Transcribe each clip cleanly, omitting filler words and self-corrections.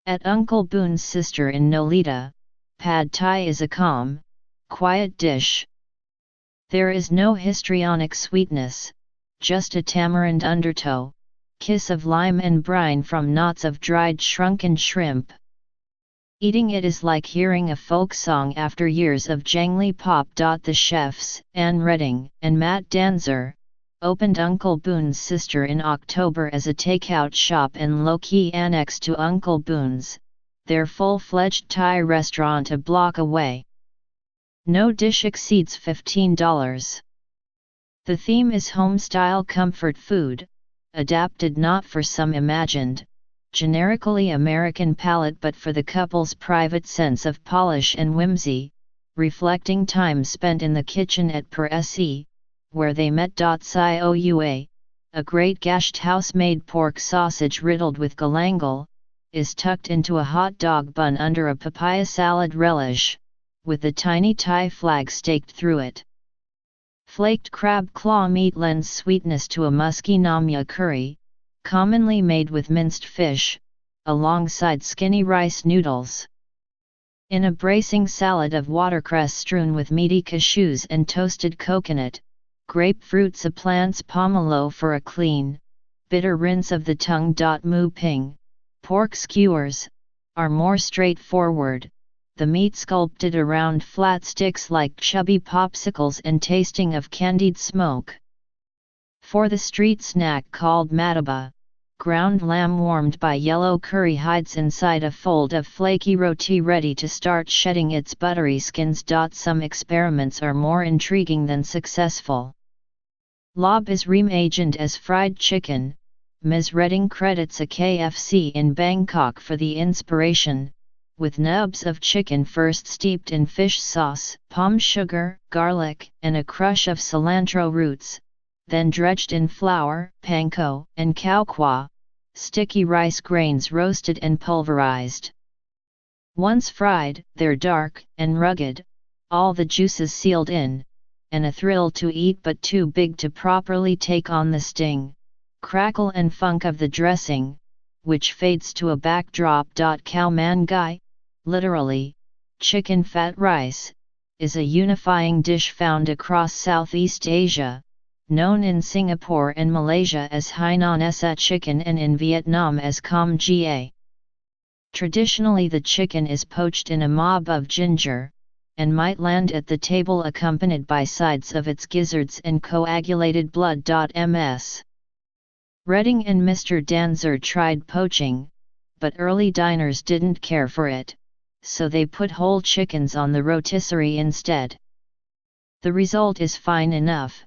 At Uncle Boone's sister in Nolita, pad thai is a calm, quiet dish. There is no histrionic sweetness, just a tamarind undertow, kiss of lime and brine from knots of dried shrunken shrimp. Eating it is like hearing a folk song after years of jangly pop. The chefs, Ann Redding and Matt Danzer, opened Uncle Boone's sister in October as a takeout shop and low-key annex to Uncle Boone's, their full-fledged Thai restaurant a block away. No dish exceeds $15. The theme is home-style comfort food, adapted not for some imagined, generically American palate but for the couple's private sense of polish and whimsy, reflecting time spent in the kitchen at Per Se, where they met. Sioua, a great gashed house-made pork sausage riddled with galangal, is tucked into a hot dog bun under a papaya salad relish, with the tiny Thai flag staked through it. Flaked crab claw meat lends sweetness to a musky namya curry, commonly made with minced fish, alongside skinny rice noodles. In a bracing salad of watercress strewn with meaty cashews and toasted coconut, grapefruit supplants pomelo for a clean, bitter rinse of the tongue. Mu ping, pork skewers, are more straightforward, the meat sculpted around flat sticks like chubby popsicles and tasting of candied smoke. For the street snack called mataba, ground lamb warmed by yellow curry hides inside a fold of flaky roti ready to start shedding its buttery skins. Some experiments are more intriguing than successful. Lob is reimagined as fried chicken. Ms. Redding credits a KFC in Bangkok for the inspiration, with nubs of chicken first steeped in fish sauce, palm sugar, garlic, and a crush of cilantro roots, then dredged in flour, panko, and khao kwa, sticky rice grains roasted and pulverized. Once fried, they're dark and rugged, all the juices sealed in, and a thrill to eat but too big to properly take on the sting, crackle and funk of the dressing, which fades to a backdrop. Khao man gai, literally, chicken fat rice, is a unifying dish found across Southeast Asia, known in Singapore and Malaysia as Hainan sa chicken and in Vietnam as Cam Gia. Traditionally the chicken is poached in a mob of ginger, and might land at the table accompanied by sides of its gizzards and coagulated blood. Ms. Redding and Mr. Danzer tried poaching, but early diners didn't care for it, so they put whole chickens on the rotisserie instead. The result is fine enough,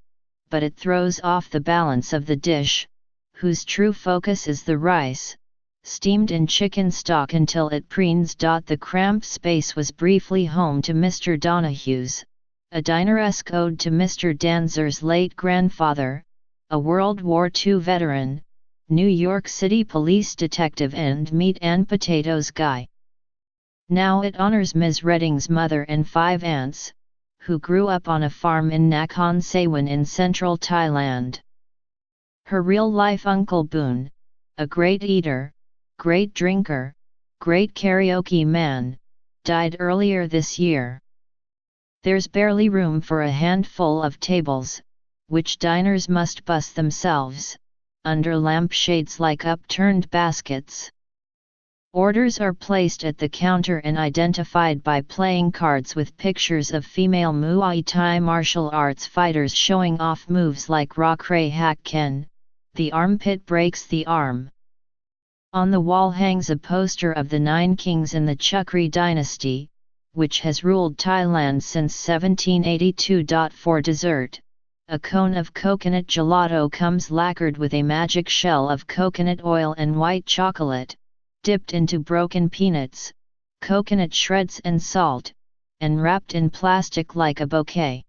but it throws off the balance of the dish, whose true focus is the rice, steamed in chicken stock until it preens. The cramped space was briefly home to Mr. Donahue's, a diner-esque ode to Mr. Danzer's late grandfather, a World War II veteran, New York City police detective and meat and potatoes guy. Now it honors Ms. Redding's mother and 5 aunts, who grew up on a farm in Nakhon Sawan in central Thailand. Her real-life Uncle Boone, a great eater, great drinker, great karaoke man, died earlier this year. There's barely room for a handful of tables, which diners must bus themselves, under lampshades like upturned baskets. Orders are placed at the counter and identified by playing cards with pictures of female Muay Thai martial arts fighters showing off moves like Ra Kray Hak Ken, the armpit breaks the arm. On the wall hangs a poster of the 9 kings in the Chukri dynasty, which has ruled Thailand since 1782. For dessert, a cone of coconut gelato comes lacquered with a magic shell of coconut oil and white chocolate, dipped into broken peanuts, coconut shreds and salt, and wrapped in plastic like a bouquet.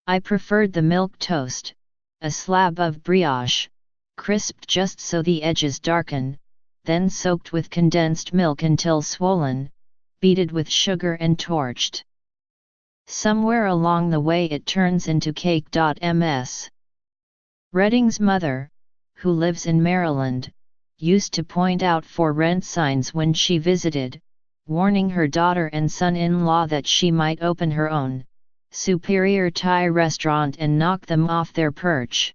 I preferred the milk toast, a slab of brioche, crisped just so the edges darken, then soaked with condensed milk until swollen, beaded with sugar and torched. Somewhere along the way it turns into cake. Ms. Redding's mother, who lives in Maryland, used to point out for rent signs when she visited, warning her daughter and son-in-law that she might open her own superior Thai restaurant and knock them off their perch.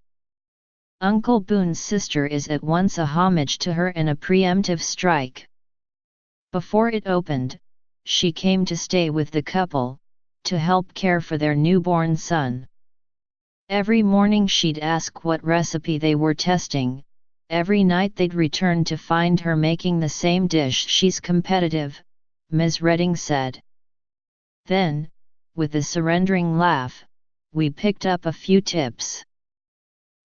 Uncle Boon's sister is at once a homage to her and a preemptive strike. Before it opened, she came to stay with the couple, to help care for their newborn son. Every morning she'd ask what recipe they were testing, every night they'd return to find her making the same dish. She's competitive, Ms. Redding said. Then, with a surrendering laugh, we picked up a few tips.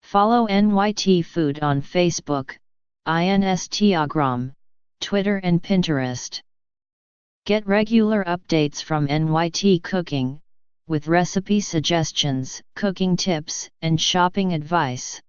Follow NYT Food on Facebook, Instagram, Twitter and Pinterest. Get regular updates from NYT Cooking, with recipe suggestions, cooking tips, and shopping advice.